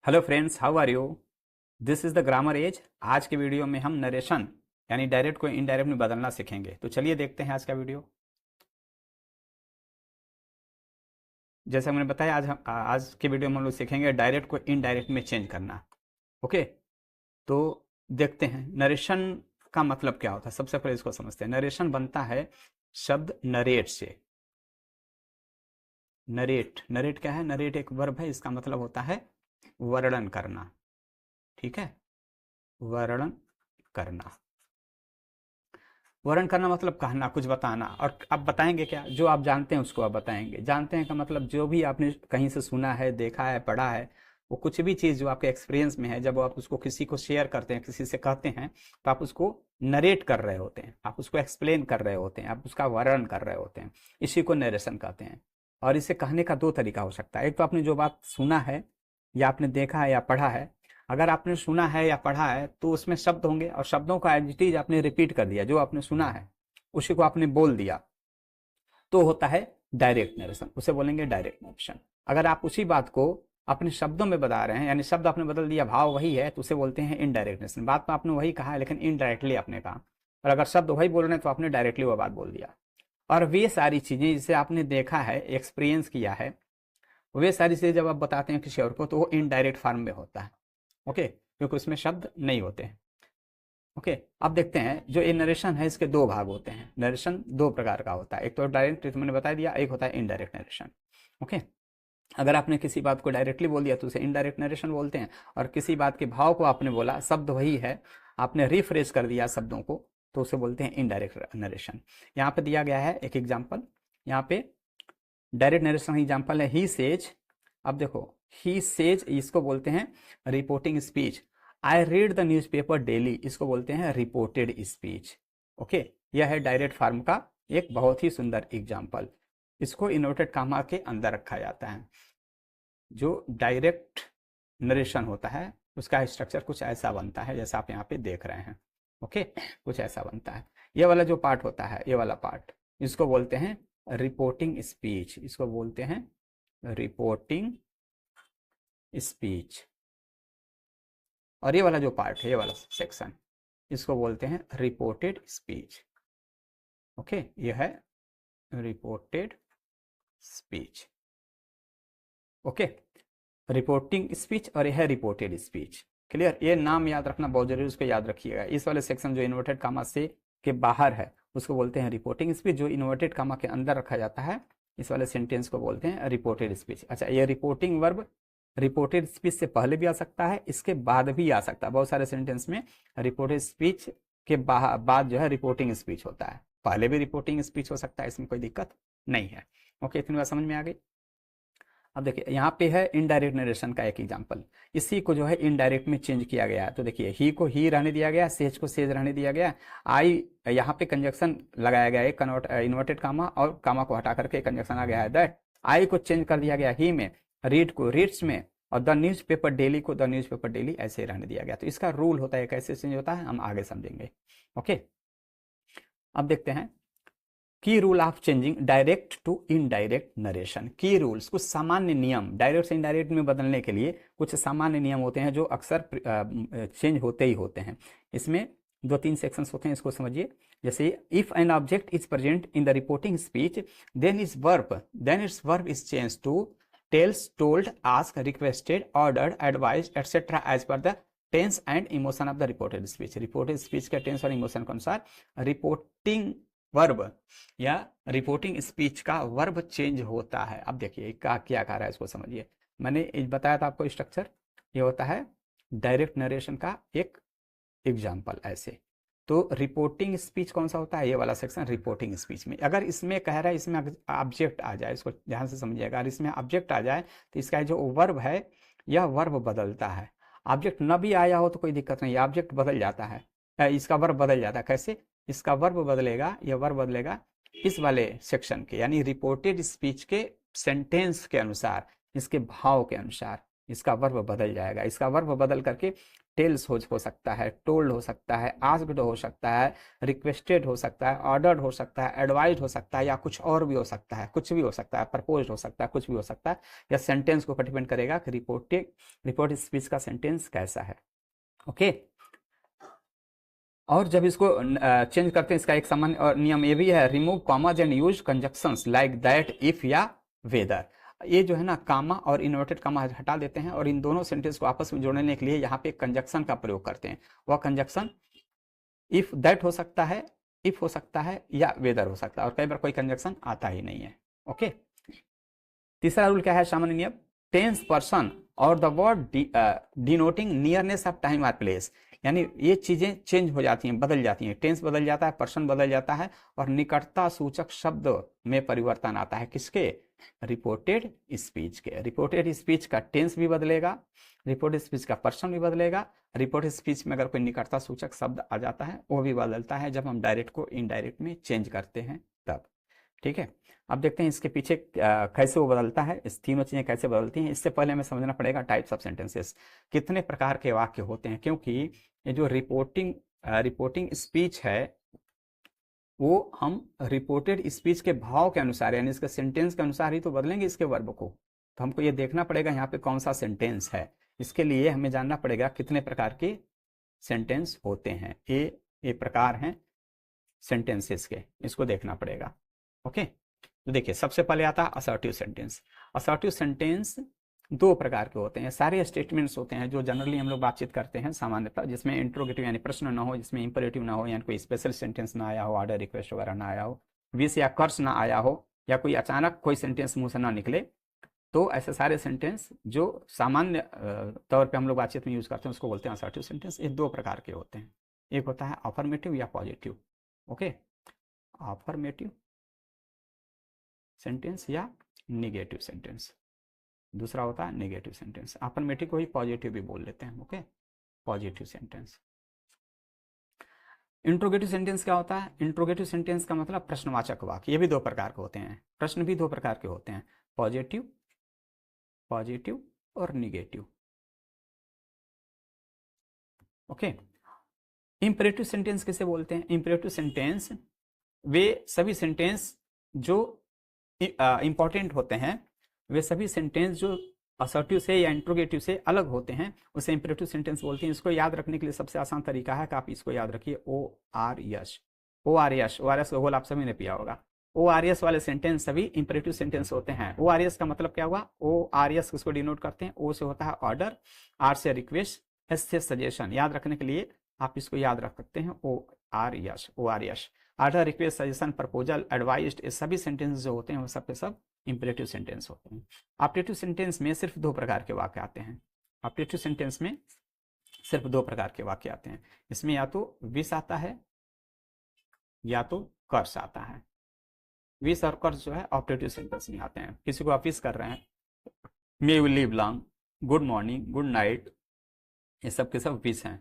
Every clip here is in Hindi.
Hello friends, how are you? This is the grammar age. आज के वीडियो में हम नरेशन यानी डायरेक्ट को इनडायरेक्ट में बदलना सीखेंगे। तो चलिए देखते हैं आज का वीडियो। जैसे मैंने बताया, आज के वीडियो में हम लोग सीखेंगे डायरेक्ट को इनडायरेक्ट में चेंज करना। ओके, तो देखते हैं नरेशन का मतलब क्या होता है। सबसे पहले इसको समझते हैं। नरेशन बनता है शब्द नरेट से। नरेट, नरेट क्या है? नरेट एक वर्ब है, इसका मतलब होता है वर्णन करना। ठीक है, वर्णन करना। वर्णन करना मतलब कहना, कुछ बताना। और आप बताएंगे क्या? जो आप जानते हैं उसको आप बताएंगे। जानते हैं का मतलब जो भी आपने कहीं से सुना है, देखा है, पढ़ा है, वो कुछ भी चीज़ जो आपके एक्सपीरियंस में है, जब आप उसको किसी को शेयर करते हैं, किसी से कहते हैं, तो आप उसको नरेट कर रहे होते हैं, आप उसको एक्सप्लेन कर रहे होते हैं, आप उसका वर्णन कर रहे होते हैं। इसी को नरेशन कहते हैं। और इसे कहने का दो तरीका हो सकता है। एक तो आपने जो बात सुना है या आपने देखा है या पढ़ा है, अगर आपने सुना है या पढ़ा है तो उसमें शब्द होंगे, और शब्दों का एज इट इज आपने रिपीट कर दिया। जो आपने सुना है उसी को आपने बोल दिया, तो होता है डायरेक्ट नरेशन। उसे बोलेंगे डायरेक्ट नरेशन। अगर आप उसी बात को अपने शब्दों में बता रहे हैं, यानी शब्द आपने बदल दिया, भाव वही है, तो उसे बोलते हैं इनडायरेक्ट नरेशन। बात में आपने वही कहा है लेकिन इनडायरेक्टली आपने कहा। और अगर शब्द वही बोल रहे हैं तो आपने डायरेक्टली वह बात बोल दिया। और वे सारी चीजें जिसे आपने देखा है, एक्सपीरियंस किया है, वे सारी चीजें जब आप बताते हैं किसी और को, तो वो इनडायरेक्ट फॉर्म में होता है। ओके, क्योंकि उसमें शब्द नहीं होते हैं। ओके, अब देखते हैं जो ये नरेशन है, इसके दो भाग होते हैं। नरेशन दो प्रकार का होता है। एक तो डायरेक्ट, मैंने बता दिया, एक होता है इनडायरेक्ट नरेशन। ओके, अगर आपने किसी बात को डायरेक्टली बोल दिया तो उसे इनडायरेक्ट नरेशन बोलते हैं। और किसी बात के भाव को आपने बोला, शब्द वही है, आपने रिफ्रेश कर दिया शब्दों को, तो उसे बोलते हैं इनडायरेक्ट नरेशन। यहाँ पे दिया गया है एक एग्जाम्पल। यहाँ पे डायरेक्ट नरेशन एग्जाम्पल है ही सेज। अब देखो, ही सेज इसको बोलते हैं reporting speech. I read the newspaper daily, इसको बोलते हैं रिपोर्टेड स्पीच। ओके, यह है डायरेक्ट फॉर्म का एक बहुत ही सुंदर एग्जाम्पल। इसको इन्वर्टेड कामा के अंदर रखा जाता है। जो डायरेक्ट नरेशन होता है उसका स्ट्रक्चर कुछ ऐसा बनता है जैसा आप यहाँ पे देख रहे हैं। ओके, कुछ ऐसा बनता है। ये वाला जो पार्ट होता है, ये वाला पार्ट, इसको बोलते हैं रिपोर्टिंग स्पीच। इसको बोलते हैं रिपोर्टिंग स्पीच। और ये वाला जो पार्ट है, ये वाला सेक्शन, इसको बोलते हैं रिपोर्टेड स्पीच। ओके, ये है reported speech. Okay, reporting speech और यह है रिपोर्टेड स्पीच। क्लियर? ये नाम याद रखना बहुत जरूरी है, उसको याद रखिएगा। इस वाले सेक्शन जो इन्वर्टेड कामा से के बाहर है उसको बोलते हैं रिपोर्टिंग स्पीच। जो इन्वर्टेड कामा के अंदर रखा जाता है, इस वाले सेंटेंस को बोलते हैं रिपोर्टेड स्पीच। अच्छा, ये रिपोर्टिंग वर्ब रिपोर्टेड स्पीच से पहले भी आ सकता है, इसके बाद भी आ सकता है। बहुत सारे सेंटेंस में रिपोर्टेड स्पीच के बाद जो है रिपोर्टिंग स्पीच होता है। पहले भी रिपोर्टिंग स्पीच हो सकता है, इसमें कोई दिक्कत नहीं है। ओके, इतनी बात समझ में आ गई। अब देखिए, यहाँ पे है इनडायरेक्ट नरेशन का एक एग्जांपल। इसी को जो है इनडायरेक्ट में चेंज किया गया है। तो देखिए, ही को ही रहने दिया गया, सेज को सेज रहने दिया गया। आई यहाँ पे कंजक्शन लगाया गया है, कन्वर्ट इन्वर्टेड कामा, और कामा को हटा करके कंजक्शन आ गया है दैट। आई को चेंज कर दिया गया ही में, रीड को रीड्स में, और द न्यूज पेपर डेली को द न्यूज पेपर डेली ऐसे रहने दिया गया। तो इसका रूल होता है, कैसे चेंज होता है हम आगे समझेंगे। ओके, अब देखते हैं की rule of changing direct to indirect narration. की रूल्स, कुछ सामान्य नियम डायरेक्ट से इनडायरेक्ट में बदलने के लिए कुछ सामान्य नियम होते हैं जो अक्सर चेंज होते ही होते हैं। इसमें दो तीन सेक्शंस होते हैं, इसको समझिए। जैसे if an object is present in the reporting speech then its verb is change to tells, told, ask, requested, ordered, advise etcetera as per the tense and emotion of the reported speech. Reported speech के टेंस और इमोशन के अनुसार रिपोर्टिंग वर्ब या रिपोर्टिंग स्पीच का वर्ब चेंज होता है। अब देखिए क्या कह रहा है, इसको समझिए। मैंने बताया था आपको स्ट्रक्चर, ये होता है डायरेक्ट नरेशन का एक एग्जाम्पल ऐसे। तो रिपोर्टिंग स्पीच कौन सा होता है? ये वाला सेक्शन रिपोर्टिंग स्पीच में। अगर इसमें कह रहा है इसमें ऑब्जेक्ट आ जाए, इसको ध्यान से समझिएगा। अगर इसमें ऑब्जेक्ट आ जाए तो इसका जो वर्ब है, यह वर्ब बदलता है। ऑब्जेक्ट न भी आया हो तो कोई दिक्कत नहीं, ऑब्जेक्ट बदल जाता है, इसका वर्ब बदल जाता है। कैसे? इसका वर्ब बदलेगा, यह वर्ब बदलेगा इस वाले सेक्शन के, यानी रिपोर्टेड स्पीच के सेंटेंस के अनुसार, इसके भाव के अनुसार। इसका वर्ब बदल जाएगा। इसका वर्ब बदल करके टेल्स हो सकता है, टोल्ड हो सकता है, आस्क्ड हो सकता है, रिक्वेस्टेड हो सकता है, ऑर्डर्ड हो सकता है, एडवाइज्ड हो सकता है, या कुछ और भी हो सकता है, कुछ भी हो सकता है, प्रपोज्ड हो सकता है, कुछ भी हो सकता है। या सेंटेंस को डिपेंड करेगा कि रिपोर्ट स्पीच का सेंटेंस कैसा है। ओके। और जब इसको चेंज करते हैं, इसका एक सामान्य और नियम ये भी है, remove commas and use conjunctions like that, if या वेदर। ये जो है ना, कामा और इन्वर्टेड कामा हटा देते हैं और इन दोनों सेंटेंस को आपस में जोड़ने के लिए यहाँ पे कंजक्शन का प्रयोग करते हैं। वह कंजक्शन इफ दैट हो सकता है, इफ हो सकता है, या वेदर हो सकता है, और कई बार कोई कंजक्शन आता ही नहीं है। ओके। तीसरा रूल क्या है, सामान्य नियम, टेंस पर्सन और the word denoting nearness of time और प्लेस। यानी ये चीजें चेंज हो जाती हैं, बदल जाती हैं, टेंस बदल जाता है, पर्सन बदल जाता है, और निकटता सूचक शब्द में परिवर्तन आता है। किसके? रिपोर्टेड स्पीच के। रिपोर्टेड स्पीच का टेंस भी बदलेगा, रिपोर्टेड स्पीच का पर्सन भी बदलेगा, रिपोर्टेड स्पीच में अगर कोई निकटता सूचक शब्द आ जाता है वो भी बदलता है, जब हम डायरेक्ट को इनडायरेक्ट में चेंज करते हैं तब। ठीक है। अब देखते हैं इसके पीछे कैसे वो बदलता है, इस तीनों चीजें कैसे बदलती हैं। इससे पहले हमें समझना पड़ेगा टाइप्स ऑफ सेंटेंसेस, कितने प्रकार के वाक्य होते हैं, क्योंकि ये जो रिपोर्टिंग स्पीच है वो हम रिपोर्टेड स्पीच के भाव के अनुसार, यानी इसके सेंटेंस के अनुसार ही तो बदलेंगे इसके वर्ब को। तो हमको ये देखना पड़ेगा यहाँ पे कौन सा सेंटेंस है। इसके लिए हमें जानना पड़ेगा कितने प्रकार के सेंटेंस होते हैं। ये प्रकार हैं सेंटेंसेस के, इसको देखना पड़ेगा। ओके। तो देखिए, सबसे पहले आता है असर्टिव सेंटेंस। असर्टिव सेंटेंस दो प्रकार के होते हैं। सारे स्टेटमेंट्स होते हैं जो जनरली हम लोग बातचीत करते हैं सामान्यतः, जिसमें इंट्रोगेटिव यानी प्रश्न ना हो, जिसमें इंपरेटिव ना हो, यानी कोई स्पेशल सेंटेंस ना आया हो, ऑर्डर रिक्वेस्ट वगैरह ना आया हो, विश या कर्स ना आया हो, या कोई अचानक कोई सेंटेंस मुंह से ना निकले। तो ऐसे सारे सेंटेंस जो सामान्य तौर पे हम लोग बातचीत में यूज करते हैं उसको बोलते हैं असर्टिव सेंटेंस। ये दो प्रकार के होते हैं, एक होता है अफर्मेटिव या पॉजिटिव। ओके, अफर्मेटिव सेंटेंस या निगेटिव सेंटेंस। दूसरा होता है नेगेटिव सेंटेंस। अफर्मेटिव को ही पॉजिटिव भी बोल लेते हैं। Okay, positive sentence. Interrogative sentence क्या होता है? इंट्रोगेटिव सेंटेंस का मतलब प्रश्नवाचक वाक्य। ये भी दो प्रकार के होते हैं, प्रश्न भी दो प्रकार के होते हैं, पॉजिटिव और निगेटिव। ओके। इंपरेटिव सेंटेंस किसे बोलते हैं? इंपरेटिव सेंटेंस वे सभी सेंटेंस जो इंपॉर्टेंट होते हैं, वे सभी सेंटेंस जो असर्टिव से या इंट्रोगेटिव से अलग होते हैं, उसे इंपरेटिव सेंटेंस बोलते हैं। इसको याद रखने के लिए सबसे आसान तरीका है कि आप इसको याद रखिए, ORS। ORS का गोल आप सभी ने पिया होगा। ORS वाले सेंटेंस सभी इंपरेटिव सेंटेंस होते हैं। ORS का मतलब क्या हुआ? ORS उसको डिनोट करते हैं, O से होता है ऑर्डर, R से रिक्वेस्ट, S से सजेशन। याद रखने के लिए आप इसको याद रख सकते हैं, ORS। Order, request, suggestion, proposal, advised, ये सभी सेंटेंस जो होते हैं वो सब के सब इंपरेटिव सेंटेंस होते हैं। ऑप्टेटिव सेंटेंस में सिर्फ दो प्रकार के वाक्य आते हैं। ऑप्टेटिव सेंटेंस में सिर्फ दो प्रकार के वाक्य आते हैं। इसमें या तो विश आता है या तो कर्स आता है। विश और कर्स जो है ऑप्टेटिव सेंटेंस में आते हैं। किसी को आप विश कर रहे हैं, may you live long, good morning, good night, ये सब के सब विश हैं।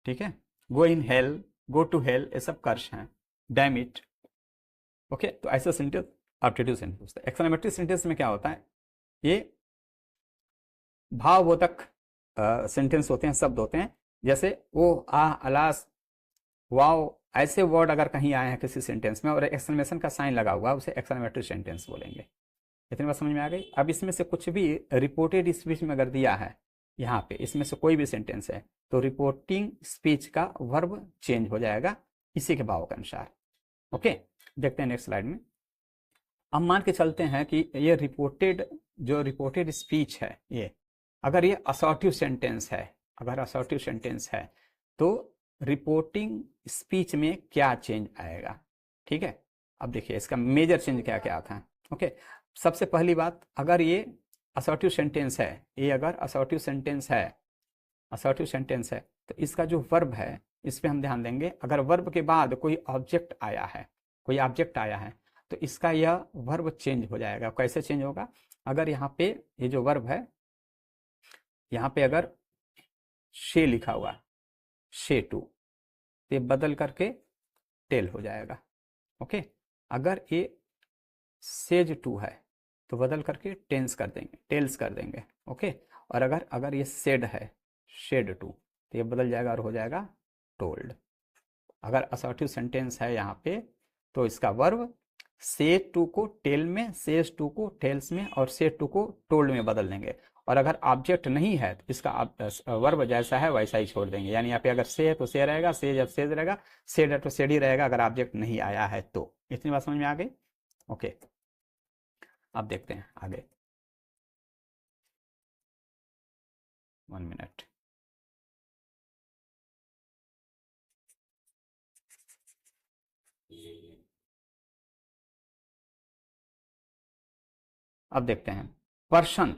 ठीक है। Go in hell, go to hell, ये सब कर्स हैं। Damn it. ओके, तो ऐसा सेंटेंस ऑप्टेटिव सेंटेंस होता है। एक्सक्लेमेटरी सेंटेंस में क्या होता है? ये भावबोधक सेंटेंस होते हैं, शब्द होते हैं, जैसे ओ, आ, अलास, वाओ, ऐसे वर्ड अगर कहीं आए हैं किसी सेंटेंस में और एक्सक्लेमेशन का साइन लगा हुआ, उसे एक्सक्लेमेटरी सेंटेंस बोलेंगे। इतनी बात समझ में आ गई? अब इसमें से कुछ भी रिपोर्टेड स्पीच में अगर दिया है, यहाँ पे इसमें से कोई भी सेंटेंस है, तो रिपोर्टिंग स्पीच का वर्ब चेंज हो जाएगा इसी के भाव के अनुसार। ओके, देखते हैं नेक्स्ट स्लाइड में। अब मान के चलते हैं कि ये रिपोर्टेड स्पीच है, ये अगर ये असर्टिव सेंटेंस है, अगर असर्टिव सेंटेंस है तो रिपोर्टिंग स्पीच में क्या चेंज आएगा? ठीक है। अब देखिए इसका मेजर चेंज क्या क्या आता है। ओके, सबसे पहली बात, अगर ये असर्टिव सेंटेंस है, ये अगर असर्टिव सेंटेंस है तो इसका जो वर्ब है इस पे हम ध्यान देंगे। अगर वर्ब के बाद कोई ऑब्जेक्ट आया है तो इसका यह वर्ब चेंज हो जाएगा। कैसे चेंज होगा? अगर यहाँ पे ये जो वर्ब है, यहाँ पे अगर शे लिखा हुआ, शे टू, तो ये बदल करके टेल हो जाएगा। ओके, अगर ये सेज टू है तो बदल करके टेल्स कर देंगे। ओके, और अगर अगर ये सेड है, शेड टू, तो ये बदल जाएगा और हो जाएगा टोल्ड। अगर असर्टिव सेंटेंस है यहाँ पे तो इसका वर्ब सेड टू को टेल में, सेज टू को टेल्स में और सेड टू को टोल्ड में बदल देंगे। और अगर ऑब्जेक्ट नहीं है तो इसका वर्ब जैसा है वैसा ही छोड़ देंगे। यानी यहाँ पे अगर से है तो से रहेगा, सेज है तो सेज रहेगा, सेड है तो सेड ही रहेगा अगर ऑब्जेक्ट नहीं आया है तो। इतनी बात समझ में आ गई? ओके, अब देखते हैं आगे। 1 मिनट। अब देखते हैं पर्सन।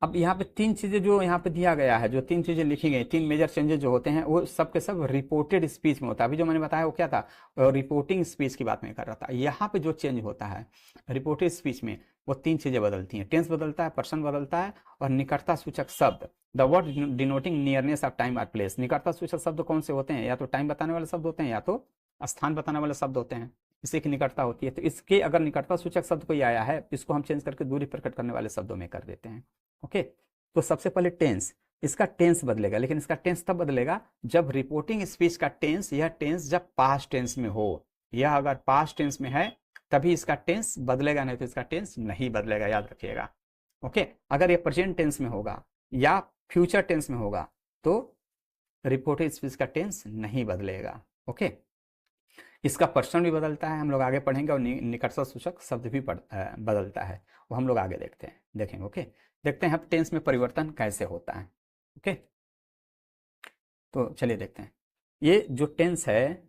अब यहाँ पे तीन चीजें जो यहाँ पे दिया गया है, जो तीन चीजें लिखी गई, तीन मेजर चेंजेस जो होते हैं वो सब के सब रिपोर्टेड स्पीच में होता है। अभी जो मैंने बताया वो क्या था, रिपोर्टिंग स्पीच की बात मैं कर रहा था। यहाँ पे जो चेंज होता है रिपोर्टेड स्पीच में, वो तीन चीजें बदलती हैं। टेंस बदलता है, पर्सन बदलता है, और निकटता सूचक शब्द, the word denoting nearness of time और प्लेस। निकटता सूचक शब्द कौन से होते हैं? या तो टाइम बताने वाले शब्द होते हैं या तो स्थान बताने वाले शब्द होते हैं। इसी की निकटता होती है। तो इसके अगर निकटता सूचक शब्द कोई आया है, इसको हम चेंज करके दूरी प्रकट करने वाले शब्दों में कर देते हैं। ओके, तो सबसे पहले टेंस, इसका टेंस बदलेगा, लेकिन इसका टेंस तब बदलेगा जब रिपोर्टिंग स्पीच का टेंस, यह टेंस जब पास्ट टेंस में हो। यह अगर पास्ट टेंस में है तभी इसका टेंस बदलेगा, नहीं तो इसका टेंस नहीं बदलेगा, याद रखिएगा। ओके, अगर ये प्रेजेंट टेंस में होगा या फ्यूचर टेंस में होगा तो रिपोर्टेड स्पीच का टेंस नहीं बदलेगा। ओके, इसका पर्सन भी बदलता है, हम लोग आगे पढ़ेंगे, और निकटता सूचक शब्द भी बदलता है, वो हम लोग आगे देखते हैं, देखेंगे। ओके, देखते हैं अब टेंस में परिवर्तन कैसे होता है। ओके, तो चलिए देखते हैं। ये जो टेंस है,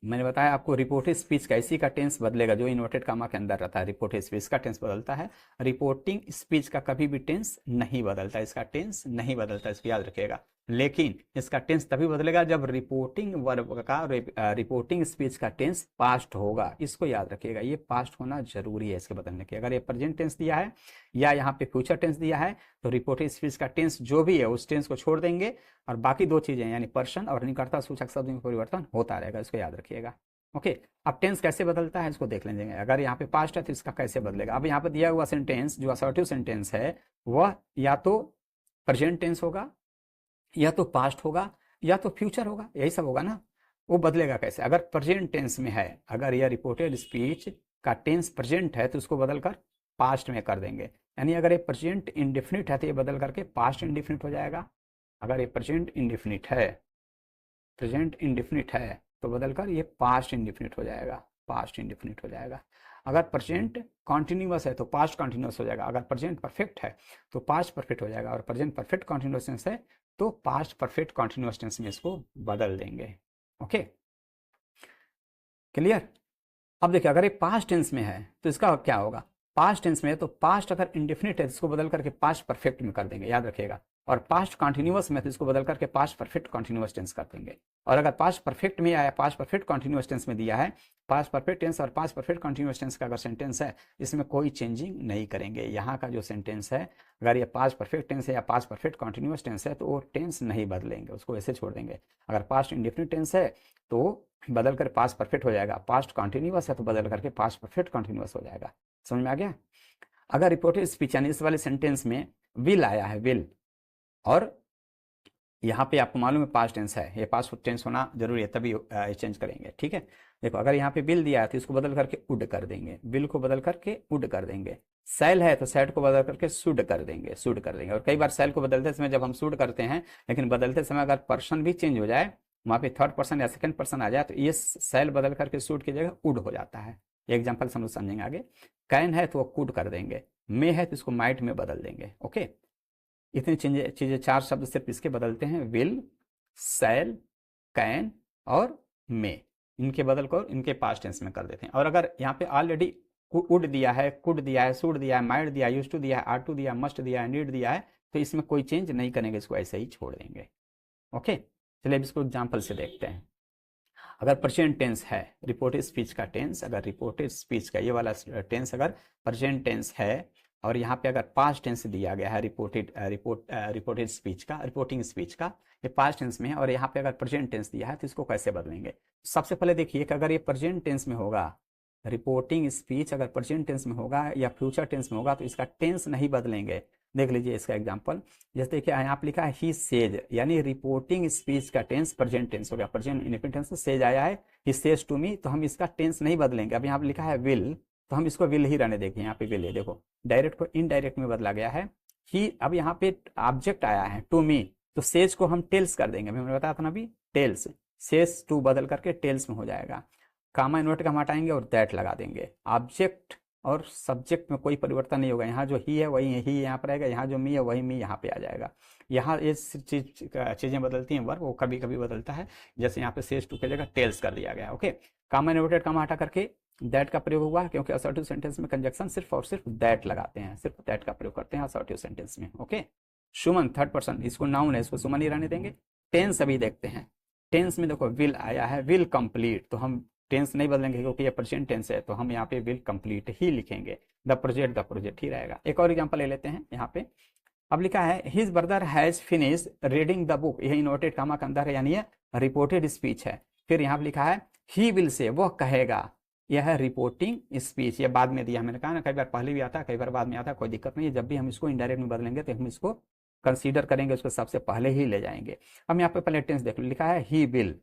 मैंने बताया आपको रिपोर्टेड स्पीच का, इसी का टेंस बदलेगा जो इन्वर्टेड कामा के अंदर रहता है। रिपोर्टेड स्पीच का टेंस बदलता है, रिपोर्टिंग स्पीच का कभी भी टेंस नहीं बदलता, इसका टेंस नहीं बदलता, इसको याद रखिएगा। लेकिन इसका टेंस तभी बदलेगा जब रिपोर्टिंग वर्ब का, रिपोर्टिंग स्पीच का टेंस पास्ट होगा, इसको याद रखिएगा। ये पास्ट होना जरूरी है इसके बदलने के। अगर ये प्रेजेंट टेंस दिया है या यहाँ पे फ्यूचर टेंस दिया है तो रिपोर्टिंग स्पीच का टेंस जो भी है उस टेंस को छोड़ देंगे, और बाकी दो चीजें यानी पर्सन और निकटता सूचक शब्द में परिवर्तन होता रहेगा, इसको याद रखिएगा। ओके, अब टेंस कैसे बदलता है इसको देख लेंगे। अगर यहाँ पे पास्ट है तो इसका कैसे बदलेगा। अब यहाँ पे दिया हुआ सेंटेंस जो असर्टिव सेंटेंस है वह या तो प्रेजेंट टेंस होगा, या तो पास्ट होगा, या तो फ्यूचर होगा, यही सब होगा ना। वो बदलेगा कैसे? अगर प्रेजेंट टेंस में है, अगर यह रिपोर्टेड स्पीच का टेंस प्रेजेंट है तो उसको बदलकर पास्ट में कर देंगे। यानी अगर ये प्रेजेंट इंडेफिनिट है तो ये बदल करके पास्ट इंडेफिनिट हो जाएगा। अगर ये प्रेजेंट इंडेफिनिट है, प्रेजेंट इंडेफिनिट है तो बदलकर ये पास्ट इंडेफिनिट हो जाएगा, पास्ट इंडेफिनिट हो जाएगा। अगर प्रेजेंट कॉन्टिन्यूअस है तो पास्ट कॉन्टिन्यूअस हो जाएगा। अगर प्रेजेंट परफेक्ट है तो पास्ट परफेक्ट हो जाएगा, और प्रेजेंट परफेक्ट कॉन्टिन्यूअस टेंस है तो पास्ट परफेक्ट कॉन्टिन्यूअस टेंस में इसको बदल देंगे। Okay, clear? अब देखिए अगर ये पास्ट टेंस में है तो इसका क्या होगा? पास्ट टेंस में है तो पास्ट अगर इंडेफिनिट है तो इसको बदल करके पास्ट परफेक्ट में कर देंगे, याद रखिएगा। और पास्ट कॉन्टिन्यूअस में तो इसको बदल करके पास्ट परफेक्ट कॉन्टिन्यूअस टेंस कर देंगे। और अगर पास्ट परफेक्ट में आया, पास्ट परफेक्ट कॉन्टिन्यूअस टेंस में दिया है, पास्ट परफेक्ट टेंस और पास्ट परफेक्ट कॉन्टिन्यूअस टेंस का अगर सेंटेंस है, इसमें कोई चेंजिंग नहीं करेंगे। यहाँ का जो सेंटेंस है, अगर ये पास्ट परफेक्ट टेंस है या पास्ट परफेक्ट कॉन्टिन्यूअस टेंस है तो वो टेंस नहीं बदलेंगे, उसको ऐसे छोड़ देंगे। अगर पास्ट इंडेफिनिट टेंस है तो बदल कर पास्ट परफेक्ट हो जाएगा, पास्ट कॉन्टिन्यूअस है तो बदल करके पास्ट परफेक्ट कॉन्टिन्यूअस हो जाएगा। समझ में आ गया? अगर रिपोर्टेड स्पीच यानी इस वाले सेंटेंस में विल आया है, विल, और यहाँ पे आपको मालूम है पास्ट टेंस है, ये पास्ट टेंस होना जरूरी है तभी चेंज करेंगे। ठीक है, देखो अगर यहाँ पे विल दिया है तो इसको बदल करके वुड कर देंगे, विल को बदल करके वुड कर देंगे। सेल है तो सेड को बदल करके शुड कर देंगे, शुड कर देंगे। और कई बार सेल को बदलते समय जब हम शुड करते हैं, लेकिन बदलते समय अगर पर्सन भी चेंज हो जाए, वहाँ पे थर्ड पर्सन या सेकंड पर्सन आ जाए तो ये सेल बदल करके शुड की जगह वुड हो जाता है। एग्जाम्पल हम लोग समझेंगे आगे। कैन है तो वो कुड कर देंगे, मे है तो इसको माइट में बदल देंगे। ओके, इतनी चीजें, चार शब्द सिर्फ इसके बदलते हैं, विल, सेल, कैन और मे। इनके बदल कर इनके पास्ट टेंस में कर देते हैं। और अगर यहाँ पे ऑलरेडी वुड दिया है, कुड दिया है, शुड दिया है, माइट दिया है, यूज्ड टू दिया है, आर टू दिया है, मस्ट दिया है, नीड दिया है, तो इसमें कोई चेंज नहीं करेंगे, इसको ऐसे ही छोड़ देंगे। ओके, चलिए अब इसको एग्जाम्पल से देखते हैं। अगर प्रेजेंट टेंस है, रिपोर्टेड स्पीच का टेंस, अगर रिपोर्टेड स्पीच का ये वाला टेंस अगर प्रेजेंट टेंस है, और यहाँ पे अगर पास्ट टेंस दिया गया है रिपोर्टेड स्पीच का, रिपोर्टिंग स्पीच का, ये पास्ट टेंस में है, और यहाँ पे अगर प्रेजेंट टेंस दिया है तो इसको कैसे बदलेंगे? सबसे पहले देखिए कि अगर ये प्रेजेंट टेंस में होगा, रिपोर्टिंग स्पीच अगर प्रेजेंट टेंस में होगा या फ्यूचर टेंस में होगा तो इसका टेंस नहीं बदलेंगे, देख लीजिए इसका एग्जांपल। जैसे देखिए यहाँ पे लिखा है ही सेज, यानी रिपोर्टिंग स्पीच का टेंस प्रेजेंट टेंस हो गया, प्रेजेंट इंडेफिनिट टेंस से सेज आया है, ही सेज टू मी, तो हम इसका टेंस नहीं बदलेंगे। अब यहाँ पे लिखा है विल, तो हम इसको विल ही रहने देंगे। यहाँ पे विल है, देखो डायरेक्ट को इनडायरेक्ट में बदला गया है। ही, अब यहाँ पे ऑब्जेक्ट आया है टू मी, तो सेज को हम टेल्स कर देंगे। अभी मैंने बताया था ना अभी, टेल्स, सेज टू बदल करके टेल्स में हो जाएगा। कामा इन्वर्ट का हम हटाएंगे और दैट लगा देंगे। ऑब्जेक्ट और सब्जेक्ट में कोई परिवर्तन नहीं होगा, यहाँ जो ही है वही ही यहाँ पर आएगा, यहाँ जो मी है वही मी यहाँ पे आ जाएगा। यहाँ ये चीज़ें बदलती हैं, वर्ब वो कभी कभी बदलता है, जैसे यहाँ पे सेज टू की जगह टेल्स कर दिया गया। ओके, कामा इन्वर्टेड कामा हटा करके दैट का प्रयोग हुआ, क्योंकि असर्टिव सेंटेंस में कंजक्शन सिर्फ और सिर्फ दैट लगाते हैं, सिर्फ दैट का प्रयोग करते हैं असर्टिव सेंटेंस में। ओके, सुमन थर्ड पर्सन, इसको नाउन है, इसको सुमन ही रहने देंगे। टेंस अभी देखते हैं। टेंस में देखो विल आया है, विल कंप्लीट, तो हम टेंस नहीं बदलेंगे क्योंकि ये प्रेजेंट टेंस है, तो हम यहाँ पे विल कंप्लीट ही लिखेंगे। द प्रोजेक्ट ही रहेगा। एक और एग्जांपल ले लेते हैं यहाँ पे। अब लिखा है his brother has finish reading the book, यह इन्वर्टेड कामा के अंदर है, यानी ये रिपोर्टेड स्पीच है। फिर यहाँ पे लिखा है ही विल से, वह कहेगा, यह है रिपोर्टिंग स्पीच। ये बाद में दिया, मैंने कहा ना कई बार पहले भी आता है कई बार बाद में आता है, कोई दिक्कत नहीं है। जब भी हम इसको इनडायरेक्ट में बदलेंगे तो हम इसको कंसीडर करेंगे, उसको सबसे पहले ही ले जाएंगे। हम यहाँ पे पहले टेंस देख लो, लिखा है ही विल,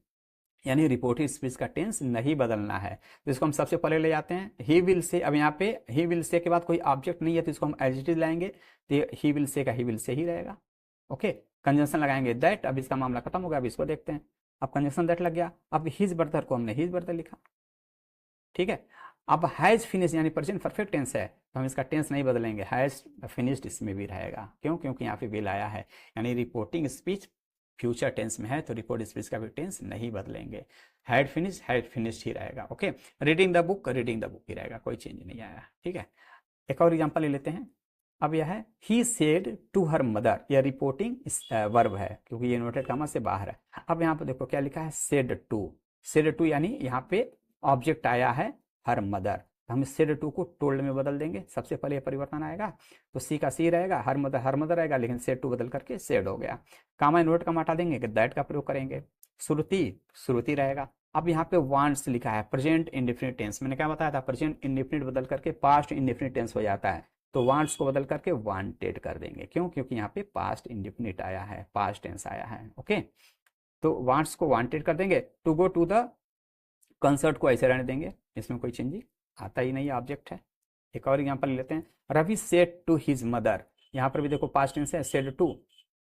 यानी रिपोर्टेड स्पीच का टेंस नहीं बदलना है, तो इसको हम सबसे पहले ले जाते हैं। ही विल से, अब यहाँ पे ही विल से के बाद कोई ऑब्जेक्ट नहीं है, तो इसको हम एज इट इज लाएंगे, तो ही विल से का ही विल से ही रहेगा। ओके, कंजंक्शन लगाएंगे दैट, अब इसका मामला खत्म हो गया। अब इसको देखते हैं, अब कंजंक्शन दैट लग गया। अब हिज ब्रदर को हमने हिज ब्रदर लिखा, ठीक है। अब हैज फिनिश यानी प्रेजेंट परफेक्ट टेंस है, तो हम इसका टेंस नहीं बदलेंगे, हैज फिनिश्ड इसमें भी रहेगा। क्यों? क्योंकि यहाँ पे विल आया है, यानी रिपोर्टिंग स्पीच फ्यूचर टेंस में है, तो रिपोर्ट स्पीच का भी टेंस नहीं बदलेंगे। हैड फिनिश्ड ही रहेगा। ओके, रीडिंग द बुक ही रहेगा, कोई चेंज नहीं आया। ठीक है, एक और एग्जांपल ले लेते हैं। अब यह है he said to her mother, यह रिपोर्टिंग वर्ब है क्योंकि ये इन्वर्टेड कामा से बाहर है। अब यहाँ पे देखो क्या लिखा है, सेड टू यानी यहाँ पे ऑब्जेक्ट आया है हर मदर, तो हम सेड टू को टोल्ड में बदल देंगे। सबसे पहले परिवर्तन आएगा तो सी का सी रहेगा, हर मदर आएगा, लेकिन सेड टू बदल करके सेड हो गया। कामा इन्वर्ट कामा हटा देंगे कि दैट का प्रयोग करेंगे। श्रुति रहेगा। अब यहाँ पे वांट्स लिखा है, प्रेजेंट इंडेफिनिट टेंस, मैंने क्या बताया था, प्रेजेंट इंडेफिनिट बदल करके पास्ट इंडेफिनिट टेंस हो जाता है, तो वांट्स को बदल करके वांटेड कर देंगे। क्यों? क्योंकि यहाँ पे पास्ट इंडेफिनिट आया है, पास्ट टेंस आया है। ओके, तो वांट्स को वांटेड कर देंगे। To go to the concert को ऐसे रहने देंगे, इसमें कोई चेंज आता ही नहीं, ऑब्जेक्ट है। एक और एग्जांपल लेते हैं, Ravi said to his mother, यहाँ पर भी देखो पास्ट टेंस है, सेड टू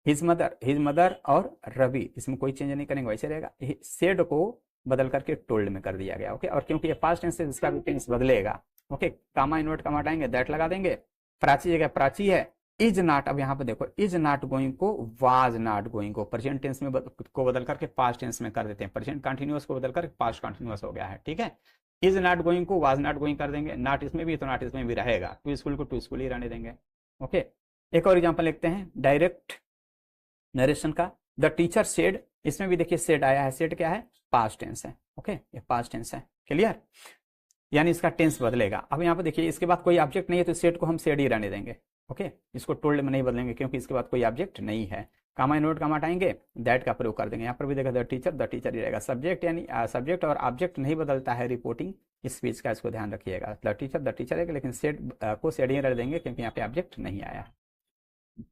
हिज मदर और रवि, इसमें कोई चेंज नहीं करेंगे, वैसे रहेगा। सेड को बदल करके टोल्ड में कर दिया गया। ओके, और क्योंकि ये पास्ट टेंस है इसका भी टेंस बदलेगा। ओके, कामा इन्वर्ट कामा हटाएंगे, दैट लगा देंगे। प्राची जगह प्राची है, इज नॉट, अब यहाँ पे देखो इज नॉट गोइंग को वाज नॉट गोइंग को प्रेजेंट टेंस में को बदल करके पास्ट टेंस में कर देते हैं, प्रेजेंट कंटिन्यूअस को बदल कर पास्ट कंटिन्यूअस हो गया है। ठीक है, इज नॉट गोइंग को वाज नॉट गोइंग कर देंगे, नॉट इसमें भी तो नॉट इसमें भी रहेगा, टू स्कूल को टू स्कूल ही रहने देंगे। ओके, एक और एग्जांपल लिखते हैं डायरेक्ट नरेशन का। द टीचर सेड, इसमें भी देखिए सेड आया है, सेड क्या है, पास्ट टेंस है। ओके, ये पास्ट टेंस है, क्लियर, यानी इसका टेंस बदलेगा। अब यहाँ पे देखिए इसके बाद कोई ऑब्जेक्ट नहीं है, तो सेड को हम सेड ही रहने देंगे। ओके, इसको टोल्ड में नहीं बदलेंगे क्योंकि इसके बाद कोई ऑब्जेक्ट नहीं है। कामा इन्वर्ट कामा हटाएंगे, दैट का प्रयोग कर देंगे। यहाँ पर भी देखा द टीचर ही रहेगा। सब्जेक्ट यानी सब्जेक्ट और ऑब्जेक्ट नहीं बदलता है रिपोर्टिंग स्पीच का, इसको ध्यान रखिएगा। द टीचर है, लेकिन सेड को सेड ही रह देंगे क्योंकि यहाँ पे ऑब्जेक्ट नहीं आया।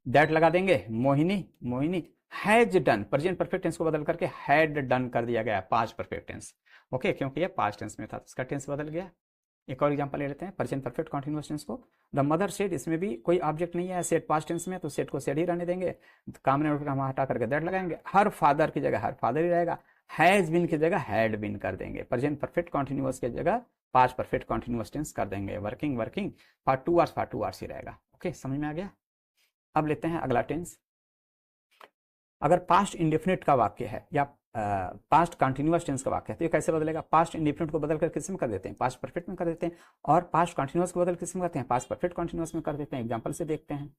दैट लगा देंगे। Mohini has done, present perfect tense को बदल करके हैड डन कर दिया गया, पास्ट परफेक्ट टेंस। ओके, क्योंकि ये पास्ट टेंस में था तो इसका टेंस बदल गया। एक और एग्जांपल ले लेते हैं, प्रेजेंट परफेक्ट कंटीन्यूअस टेंस को। द मदर सेड, इसमें भी कोई ऑब्जेक्ट नहीं है, सेड पास्ट टेंस में, तो सेड को सेड ही रहने देंगे। काम हम हटा करके दैट लगाएंगे। हर फादर की जगह हर फादर ही रहेगा। हैज बिन की जगह हैड बिन कर देंगे। प्रेजेंट परफेक्ट कंटीन्यूअस की जगह पास्ट परफेक्ट कंटीन्यूअस टेंस कर देंगे। वर्किंग फॉर 2 आवर्स ही रहेगा। ओके, समझ में आ गया। अब लेते हैं अगला टेंस। अगर पास्ट इंडेफिनिट का वाक्य है या पास्ट कंटिन्यूअस टेंस का वाक्य है तो ये कैसे बदलेगा। पास्ट इंडेफिनिट को बदल कर किस में कर देते हैं, पास्ट परफेक्ट में कर देते हैं, और पास्ट कंटिन्यूअस को बदल किस में करते हैं, पास्ट परफेक्ट कंटिन्यूअस में कर देते हैं। एग्जांपल से देखते हैं।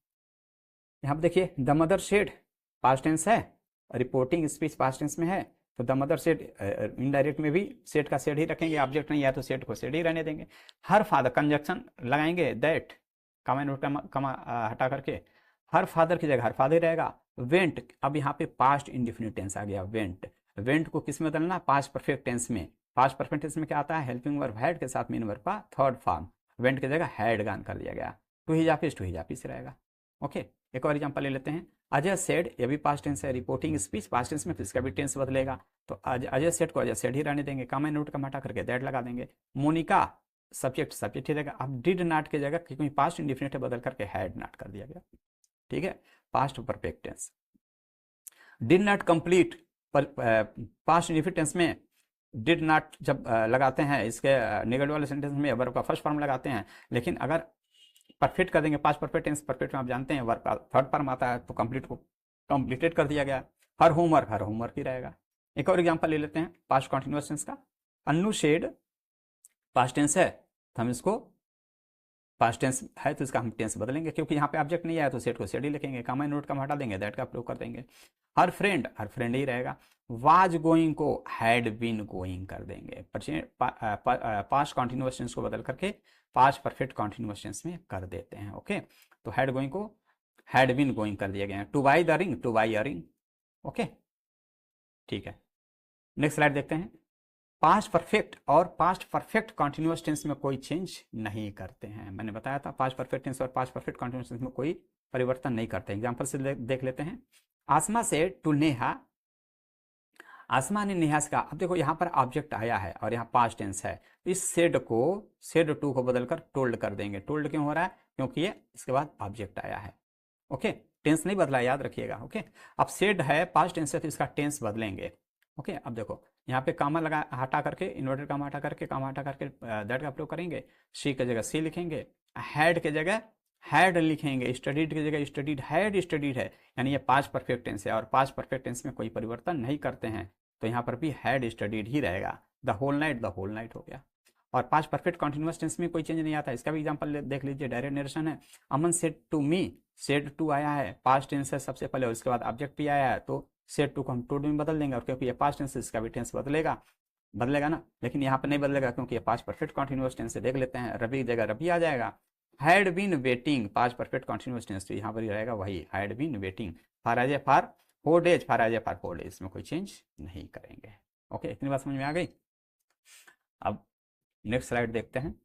यहाँ पे देखिए the mother said past tense है, रिपोर्टिंग स्पीच पास्ट टेंस में है, तो द मदर सेड इनडायरेक्ट में भी सेड का सेड ही रखेंगे, ऑब्जेक्ट नहीं है तो सेड को सेड ही रहने देंगे। हर फादर कंजक्शन लगाएंगे, दैट कमा हटा करके हर फादर की जगह हर फादर रहेगा। वेंट, अब यहाँ पे पास्ट इंडेफिनिट टेंस आ गया। वेंट को किस में बदलना, पास्ट परफेक्ट टेंस में। पास्ट परफेक्ट टेंस में क्या आता है, हेल्पिंग वर्ब हैड के साथ मेन वर्ब का थर्ड फॉर्म। वेंट की जगह हैड गान कर दिया गया। टू हिज ऑफिस रहेगा। ओके, एक और एग्जांपल ले लेते हैं। अजय सेड, ये भी पास्ट टेंस है, रिपोर्टिंग स्पीच पास्ट टेंस में, तो इसका भी टेंस बदलेगा। तो अजय सेड को अजय सेड ही रहने देंगे, कॉमा नोट का हटा करके दैट लगा देंगे। मोनिका सब्जेक्ट सब्जेक्ट ही रहेगा। अब डिड नॉट की जगह क्योंकि पास्ट इंडिफिनिट बदल करके हैड नॉट कर दिया गया, ठीक है। Past perfect tense. Did not complete, past indefinite tense में डिड नॉट जब लगाते हैं इसके नेगेटिव वाले सेंटेंस में वर्ब का फर्स्ट फॉर्म लगाते हैं, लेकिन अगर परफेक्ट कर देंगे पास्ट परफेक्ट टेंस, परफेक्ट में आप जानते हैं वर्ब का थर्ड फॉर्म आता है, तो कंप्लीट को कंप्लीटेड कर दिया गया। हर होमवर्क ही रहेगा। एक और एग्जांपल ले लेते हैं पास्ट कंटिन्यूअस टेंस का। अन्नू शेड पास्ट टेंस है, तो हम इसको पास्ट टेंस है तो इसका हम टेंस बदलेंगे, क्योंकि यहाँ पे ऑब्जेक्ट नहीं आया तो सेट को सेट ही लिखेंगे, कॉमा नोट का हटा देंगे, दैट का प्रयोग कर देंगे। हर फ्रेंड ही रहेगा। वाज गोइंग को हैड बीन गोइंग कर देंगे, पास्ट कंटिन्यूअस टेंस को बदल करके पास्ट परफेक्ट कंटिन्यूअस टेंस में कर देते हैं। ओके, तो हैड गोइंग को हैड बीन गोइंग कर दिया गया है। Two by the ring, two by a ring. Okay, ठीक है। नेक्स्ट स्लाइड देखते हैं। पास्ट परफेक्ट और पास्ट परफेक्ट कंटिन्यूअस टेंस में कोई चेंज नहीं करते हैं। मैंने बताया था पास्ट परफेक्ट टेंस और पास्ट परफेक्ट कंटिन्यूअस टेंस में कोई परिवर्तन नहीं करते। एग्जांपल से देख लेते हैं। आसमा से टू नेहा, आसमा ने नेहा से कहा। अब देखो यहाँ पर ऑब्जेक्ट आया है और यहाँ पास्ट टेंस है, इस सेड टू को बदलकर टोल्ड कर देंगे। टोल्ड क्यों हो रहा है? क्योंकि ये इसके बाद ऑब्जेक्ट आया है। ओके, टेंस नहीं बदला, याद रखिएगा। ओके, अब सेड है पास्ट टेंस है तो इसका टेंस बदलेंगे। ओके, अब देखो यहाँ पे कामा लगा हटा करके, इन्वर्टेड कामा हटा करके, कामा हटा करके दैट का प्रयोग करेंगे। शी की जगह सी लिखेंगे, हैड की जगह हैड लिखेंगे, स्टडीड की जगह स्टडीड, हैड स्टडीड है, यानी ये पास्ट परफेक्ट टेंस है और पास्ट परफेक्ट टेंस में कोई परिवर्तन नहीं करते हैं, तो यहाँ पर भी हैड स्टडीड ही रहेगा। द होल नाइट हो गया। और पास्ट परफेक्ट कंटिन्यूअस टेंस में कोई चेंज नहीं आता। इसका भी एग्जांपल देख लीजिए, डायरेक्ट नरेशन है। Aman said to me, said to आया है, पास्ट टेंस है सबसे पहले और उसके बाद ऑब्जेक्ट भी आया है, तो सेड टू को हम टू में बदल देंगे। और क्योंकि ये पास्ट टेंस है इसका भी टेंस बदलेगा ना, लेकिन यहाँ पर नहीं बदलेगा क्योंकि ये पास्ट परफेक्ट कंटिन्यूअस टेंस से। देख लेते हैं, रवि की जगह रवि आ जाएगा। Had been waiting, past perfect continuous tense, तो यहाँ पर ही रहेगा वही had been waiting. For as a for 4 days, for as a for 4 days, इसमें कोई चेंज नहीं करेंगे। ओके, इतनी बात समझ में आ गई। अब नेक्स्ट स्लाइड देखते हैं।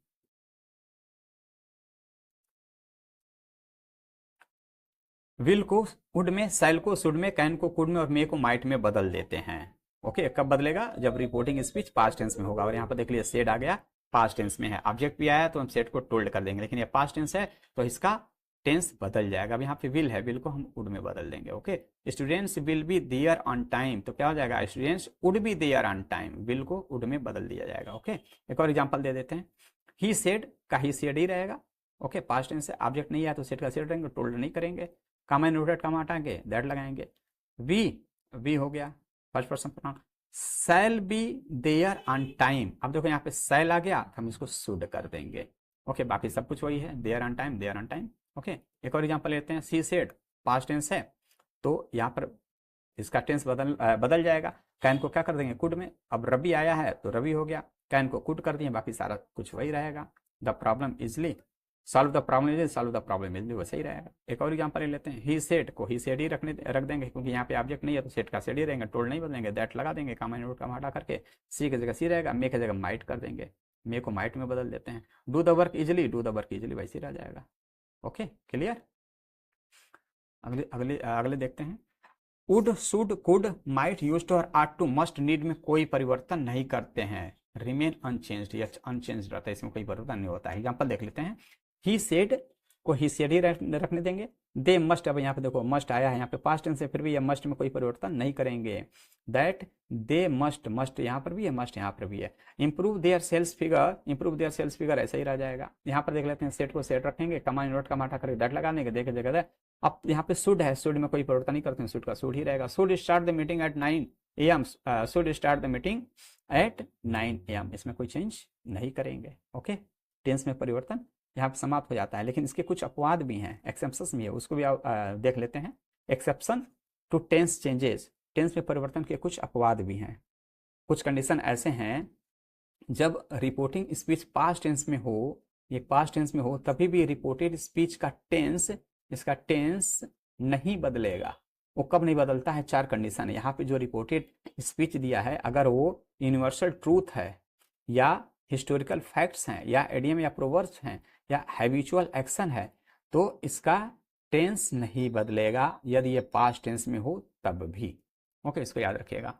विल को वुड में, सेल को शुड में, कैन को कुड में और मे को माइट में बदल देते हैं। ओके, कब बदलेगा? जब रिपोर्टिंग स्पीच पास्ट टेंस में होगा। और यहाँ पर देख लीजिए सेड आ गया, पास्ट टेंस में है, ऑब्जेक्ट भी आया तो हम सेड को टोल्ड कर देंगे, लेकिन ये पास्ट टेंस है तो इसका टेंस बदल जाएगा। अब यहाँ पे विल है, विल को हम वुड में बदल देंगे। Okay, students will be there on time, तो क्या हो जाएगा? Students would be there on time, will को वुड में बदल दिया जाएगा। ओके, एक और एग्जांपल दे देते हैं। ही सेड का ही सेड ही रहेगा। ओके, पास्ट टेंस है, ऑब्जेक्ट नहीं है तो सेड का सेड रहेंगे, टोल्ड नहीं करेंगे। कॉमा नोटेड कॉमा हटाएंगे, दैट लगाएंगे। वी हो गया first person pronoun. Shall be there on time, अब देखो यहाँ पे शैल आ गया तो हम इसको शुड कर देंगे। ओके, बाकी सब कुछ वही है, there on time, there on time. Okay, एक और एग्जांपल लेते हैं। सी सेड पास्ट टेंस है तो यहाँ पर इसका टेंस बदल जाएगा। कैन को क्या कर देंगे? कुड में। अब रवि आया है तो रवि हो गया, कैन को कुड कर दिए, बाकी सारा कुछ वही रहेगा। The problem easily, solve the problem easily, solve the problem easily, वैसे ही रहेगा। एक और एग्जांपल ले लेते हैं। ही सेड को ही सेड ही रख देंगे, क्योंकि यहाँ पे ऑब्जेक्ट नहीं है तो सेड का सेड ही रहेंगे, टोल्ड नहीं बदलेंगे, दैट लगा देंगे, कॉमा नोट का हटा करके सी की जगह सी रहेगा, मे की जगह माइट कर देंगे, मे को माइट में बदल देते हैं। Do the work easily, do the work easily वैसे ही रह जाएगा। Okay, clear. अगले देखते हैं। Would, should, could, might, used और आर्ट टू, मस्ट, नीड में कोई परिवर्तन नहीं करते हैं, रिमेन अनचेंज्ड, या अनचेंज्ड रहता है, इसमें कोई परिवर्तन नहीं होता है। एग्जांपल देख लेते हैं। ही सेड को ही सेड ही रखने देंगे। दे मस्ट, अब यहाँ पे देखो मस्ट आया है, यहाँ पे पास्ट टेंस है, फिर भी ये मस्ट में कोई परिवर्तन नहीं करेंगे। दैट दे मस्ट, मस्ट यहाँ पर भी है, मस्ट यहाँ पर भी है। Improve their sales figure, improve their sales figure ऐसा ही रह जाएगा। यहाँ पर देख लेते हैं, सेट को सेट रखेंगे, कॉमा नोट का हटा करके दैट लगा देंगे, देखे जगह। अब यहाँ पे शुड है, शुड में कोई परिवर्तन नहीं करते हैं, शुड का शुड ही रहेगा। Should start the meeting at 9 AM, should start the meeting at 9 AM, इसमें कोई चेंज नहीं करेंगे। ओके, टेंस में परिवर्तन यहाँ पे समाप्त हो जाता है, लेकिन इसके कुछ अपवाद भी हैं, एक्सेप्शंस भी है, उसको भी देख लेते हैं। Exception to tense changes, tense में परिवर्तन के कुछ अपवाद भी हैं। कुछ कंडीशन ऐसे हैं, जब रिपोर्टिंग स्पीच पास्ट टेंस में हो, ये पास्ट टेंस में हो, तभी भी रिपोर्टेड स्पीच का टेंस, इसका टेंस नहीं बदलेगा। वो कब नहीं बदलता है? 4 कंडीशन है। यहाँ पे जो रिपोर्टेड स्पीच दिया है, अगर वो यूनिवर्सल ट्रूथ है, या हिस्टोरिकल फैक्ट्स हैं, या एडियम या प्रोवर्ब्स हैं, या हैबिचुअल एक्शन है, तो इसका टेंस नहीं बदलेगा यदि ये पास्ट टेंस में हो तब भी। ओके, इसको याद रखिएगा।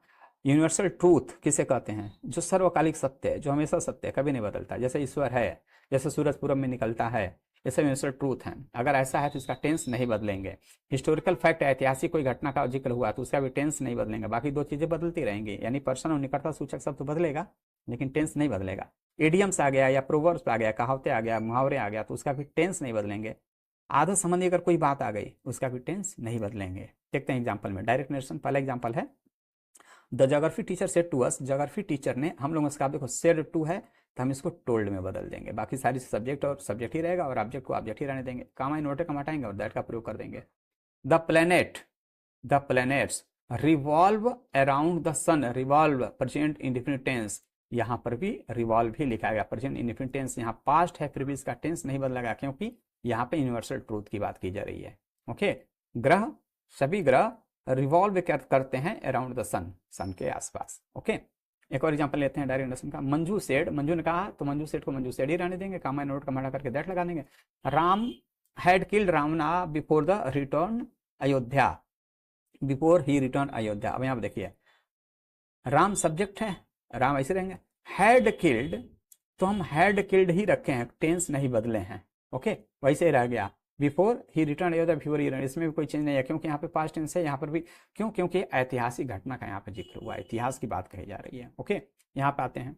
यूनिवर्सल ट्रूथ किसे कहते हैं? जो सर्वकालिक सत्य है, जो हमेशा सत्य है, कभी नहीं बदलता, जैसे ईश्वर है, जैसे सूरज पूरब में निकलता है, ये सब यूनिवर्सल ट्रूथ है। अगर ऐसा है तो इसका टेंस नहीं बदलेंगे। हिस्टोरिकल फैक्ट है, ऐतिहासिक कोई घटना का जिक्र हुआ तो उसका भी टेंस नहीं बदलेंगे, बाकी दो चीजें बदलती रहेंगी, यानी पर्सन और निकटता सूचक शब्द तो बदलेगा लेकिन टेंस नहीं बदलेगा। इडियम्स आ गया या प्रोवर्ब्स आ गया, कहावतें आ गया, मुहावरे आ गया, तो उसका भी टेंस नहीं बदलेंगे। आदत संबंधी अगर कोई बात आ गई उसका भी टेंस नहीं बदलेंगे। देखते हैं एग्जाम्पल में, डायरेक्ट नरेशन पहला एग्जाम्पल है, the geography teacher said to us, geography teacher ने हम लोगों से, देखो सेड टू है तो हम इसको टोल्ड में बदल देंगे, बाकी सारी सब्जेक्ट और सब्जेक्ट ही रहेगा और ऑब्जेक्ट को ऑब्जेक्ट ही रहने देंगे, कामा इन्वर्टर कम हटाएंगे और दैट का प्रयोग कर देंगे। The planets revolve around the sun, revolve present indefinite tense, यहाँ पर भी रिवॉल्व ही लिखा गया, प्रेजेंट इंडेफिनिट टेंस, यहाँ पास्ट है फिर भी इसका टेंस नहीं बदलेगा क्योंकि यहाँ पे यूनिवर्सल ट्रूथ की बात की जा रही है। ओके, ग्रह, सभी ग्रह रिवॉल्व करते हैं अराउंड द सन, सन के आसपास। ओके, एक और एग्जांपल लेते हैं डायरेक्ट नरेशन का, मंजू सेड, मंजू ने कहा तो मंजू सेड को मंजू सेड ही रहने देंगे, कामा नोट का माड़ा करके दैट लगा देंगे। Ram had killed Ravana before the return Ayodhya, before he return Ayodhya. अब यहाँ पे देखिए, राम सब्जेक्ट है, राम ऐसे रहेंगे, हैड किल्ड तो हम हैड किल्ड ही रखे हैं, टेंस नहीं बदले हैं। ओके, वैसे ही रह गया, before he return Ayodhya, before ही, इसमें भी कोई चेंज नहीं है क्योंकि यहाँ पे पास्ट टेंस है, यहाँ पर भी क्यों, क्योंकि ऐतिहासिक घटना का यहाँ पे जिक्र हुआ है, इतिहास की बात कही जा रही है। ओके, यहाँ पे आते हैं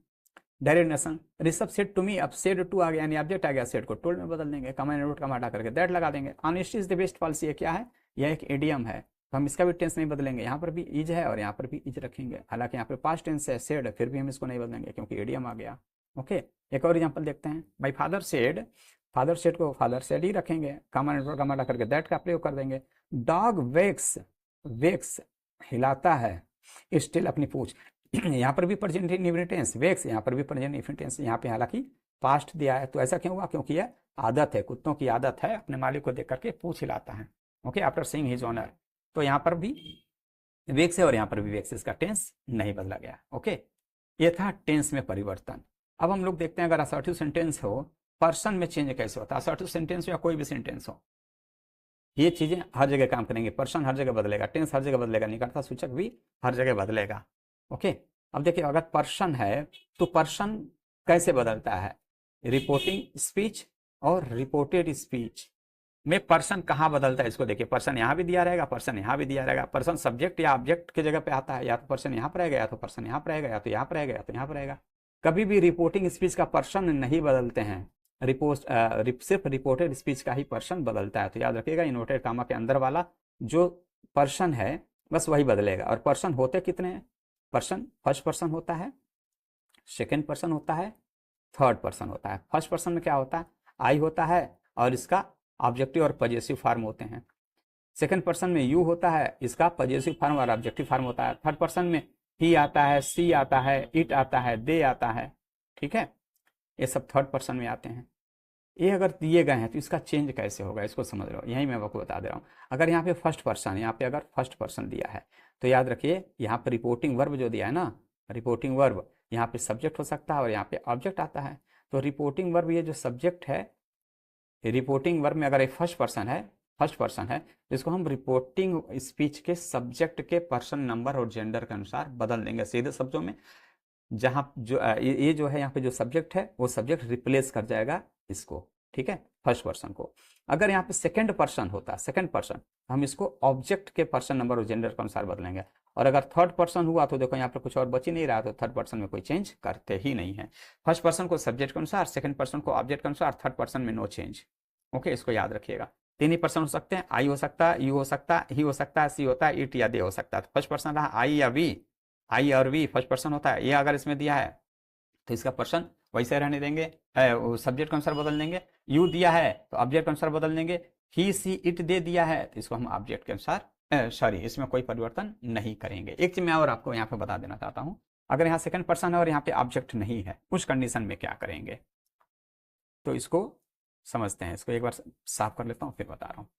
direct narration, Rishabh said to me, अब सेड टू आ गया यानी ऑब्जेक्ट आ गया, सेड को टोल्ड में बदल देंगे, कमा नोट कमा हटा करके दैट लगा देंगे। Honesty is the best policy, ये क्या है? यह एक इडियम है, तो हम इसका भी टेंस नहीं बदलेंगे, यहाँ पर भी इज है और यहाँ पर भी इज रखेंगे, हालांकि यहाँ पे पास्ट टेंस है सेड, फिर भी हम इसको नहीं बदलेंगे क्योंकि इडियम आ गया। ओके, एक और एग्जांपल देखते हैं, my father said, father said को फादर सेड ही रखेंगे, कमा नेटवर्क कमा हटा करके दैट का प्रयोग कर देंगे। डॉग वेक्स, वेक्स हिलाता है, स्टिल अपनी पूछ, यहाँ पर भी प्रेजेंट इंडेफिनिट टेंस वेक्स, यहाँ पर भी प्रेजेंट इंडेफिनिट टेंस, यहाँ पे हालांकि पास्ट दिया है, तो ऐसा क्यों हुआ? क्योंकि यह आदत है, कुत्तों की आदत है अपने मालिक को देख करके पूछ हिलाता है। Okay, after seeing his owner, तो यहाँ पर भी वेक्स है और यहाँ पर भी वेक्स, इसका टेंस नहीं बदला गया। ओके, ये था टेंस में परिवर्तन। अब हम लोग देखते हैं अगर असर्टिव सेंटेंस हो, पर्सन में चेंज कैसे होता है। असर्टिव सेंटेंस या कोई भी सेंटेंस हो, ये चीजें हर जगह काम करेंगे, पर्सन हर जगह बदलेगा, टेंस हर जगह बदलेगा, निकटता सूचक भी हर जगह बदलेगा। ओके, अब देखिए अगर पर्सन है तो पर्सन कैसे बदलता है? रिपोर्टिंग स्पीच और रिपोर्टेड स्पीच में पर्सन कहाँ बदलता है, इसको देखिए, पर्सन यहाँ भी दिया रहेगा, पर्सन यहाँ भी दिया रहेगा, पर्सन सब्जेक्ट या ऑब्जेक्ट की जगह पे आता है, या तो पर्सन यहाँ पर रहेगा, या तो पर्सन यहाँ पर रहेगा, या तो यहाँ पर रहेगा, या तो यहाँ पर रहेगा। कभी भी रिपोर्टिंग स्पीच का पर्सन नहीं बदलते हैं, सिर्फ रिपोर्टेड स्पीच का ही पर्सन बदलता है। तो याद रखिएगा, इन्वर्टेड कामा के अंदर वाला जो पर्सन है बस वही बदलेगा। और पर्सन होते कितने हैं? पर्सन फर्स्ट पर्सन होता है, सेकेंड पर्सन होता है, थर्ड पर्सन होता है। फर्स्ट पर्सन में क्या होता है? आई होता है और इसका ऑब्जेक्टिव और पजेसिव फॉर्म होते हैं। सेकेंड पर्सन में यू होता है, इसका पजेसिव फॉर्म और ऑब्जेक्टिव फॉर्म होता है। थर्ड पर्सन में ही आता है, सी आता है, इट आता है, दे आता है। ठीक है, ये सब थर्ड पर्सन में आते हैं। ये अगर दिए गए हैं तो इसका चेंज कैसे होगा, इसको समझ लो, यही मैं आपको बता दे रहा हूँ। अगर यहाँ पे फर्स्ट पर्सन, यहाँ पे अगर फर्स्ट पर्सन दिया है तो याद रखिए, यहाँ पे रिपोर्टिंग वर्ब जो दिया है ना, रिपोर्टिंग वर्ब, यहाँ पे सब्जेक्ट हो सकता है और यहाँ पे ऑब्जेक्ट आता है। तो रिपोर्टिंग वर्ब, ये जो सब्जेक्ट है, रिपोर्टिंग वर्ब में अगर एक फर्स्ट पर्सन है, फर्स्ट पर्सन है तो इसको हम रिपोर्टिंग स्पीच के सब्जेक्ट के पर्सन नंबर और जेंडर के अनुसार बदल देंगे। सीधे शब्दों में, जहाँ जो ये जो है यहाँ पे जो सब्जेक्ट है वो सब्जेक्ट रिप्लेस कर जाएगा इसको, ठीक है, फर्स्ट पर्सन को। अगर यहाँ पे सेकंड पर्सन होता, सेकंड पर्सन, हम इसको ऑब्जेक्ट के पर्सन नंबर और जेंडर के अनुसार बदलेंगे। और अगर थर्ड पर्सन हुआ तो देखो यहाँ पे कुछ और बच ही नहीं रहा, तो थर्ड पर्सन में कोई चेंज करते ही नहीं है। फर्स्ट पर्सन को सब्जेक्ट के अनुसार, सेकंड पर्सन को ऑब्जेक्ट के अनुसार, थर्ड पर्सन में नो चेंज। ओके, इसको याद रखिएगा। तीन ही पर्सन हो सकते हैं, आई हो सकता है, यू हो सकता है, ही हो सकता है, सी होता है, इट या दे हो सकता है। फर्स्ट पर्सन रहा आई या वी, आई और वी फर्स्ट पर्सन होता है। ये अगर इसमें दिया है तो इसका पर्सन वैसे रहने देंगे, सब्जेक्ट के अनुसार बदल देंगे। यू दिया है तो ऑब्जेक्ट के अनुसार बदल देंगे। ही सी इट दे दिया है तो इसको हम ऑब्जेक्ट के अनुसार, सॉरी, इसमें कोई परिवर्तन नहीं करेंगे। एक चीज मैं और आपको यहाँ पे बता देना चाहता हूँ, अगर यहाँ सेकंड पर्सन है और यहाँ पे ऑब्जेक्ट नहीं है, उस कंडीशन में क्या करेंगे, तो इसको समझते हैं। इसको एक बार साफ कर लेता हूँ फिर बता रहा हूँ।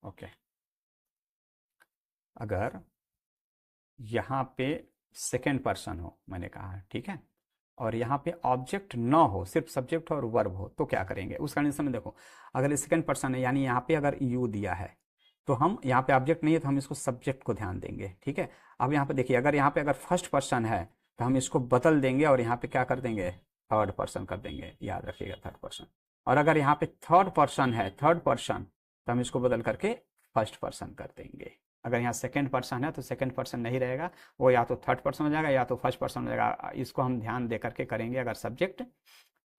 ओके, अगर यहाँ पे सेकेंड पर्सन हो, मैंने कहा है, ठीक है, और यहाँ पे ऑब्जेक्ट ना हो, सिर्फ सब्जेक्ट और वर्ब हो, तो क्या करेंगे उस कंडीशन में? देखो, अगर सेकेंड पर्सन है, यानी यहाँ पे अगर यू दिया है, तो हम यहाँ पे ऑब्जेक्ट नहीं है तो हम इसको सब्जेक्ट को ध्यान देंगे, ठीक है। अब यहाँ पे देखिए, अगर यहाँ पे अगर फर्स्ट पर्सन है तो हम इसको बदल देंगे और यहाँ पे क्या कर देंगे, थर्ड पर्सन कर देंगे, याद रखिएगा, थर्ड पर्सन। और अगर यहाँ पे थर्ड पर्सन है, थर्ड पर्सन, तो हम इसको बदल करके फर्स्ट पर्सन कर देंगे। अगर यहाँ सेकेंड पर्सन है तो सेकेंड पर्सन नहीं रहेगा, वो या तो थर्ड पर्सन हो जाएगा या तो फर्स्ट पर्सन हो जाएगा। इसको हम ध्यान दे करके करेंगे। अगर सब्जेक्ट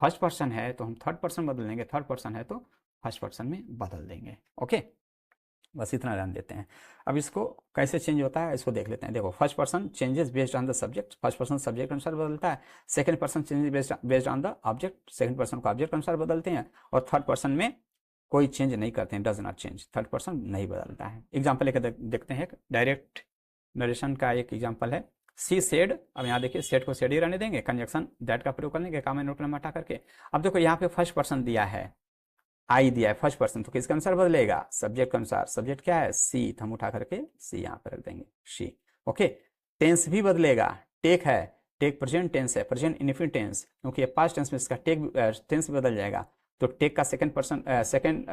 फर्स्ट पर्सन है तो हम थर्ड पर्सन बदल देंगे, थर्ड पर्सन है तो फर्स्ट पर्सन में बदल देंगे। ओके, बस इतना ध्यान देते हैं। अब इसको कैसे चेंज होता है इसको देख लेते हैं। देखो, first person changes based on the subject, first person subject अनुसार बदलता है। Second person changes based on the object, second person को ऑब्जेक्ट अनुसार बदलते हैं। और थर्ड पर्सन में कोई चेंज नहीं करते हैं, does not change, third person नहीं बदलता है। एग्जाम्पल लेकर देखते हैं। एक डायरेक्ट नरेशन का एक एग्जाम्पल है, सी सेड। अब यहाँ देखिए, सेड को सेड ही रहने देंगे, कंजक्शन दैट का प्रयोग करने के काम नोट में हटा करके। अब देखो, यहाँ पे फर्स्ट पर्सन दिया है, आई दिया है फर्स्ट पर्सन, तो किसके अनुसार बदलेगा, सब्जेक्ट के अनुसार। सब्जेक्ट क्या है, सी, तो हम उठा करके सी यहाँ पर रख देंगे, सी। ओके, टेंस भी बदलेगा। टेक है, टेक प्रेजेंट टेंस है, प्रेजेंट इनफिनिट टेंस, क्योंकि पास्ट टेंस में इसका टेक टेंस भी बदल जाएगा। तो टेक का सेकंड पर्सन सेकंड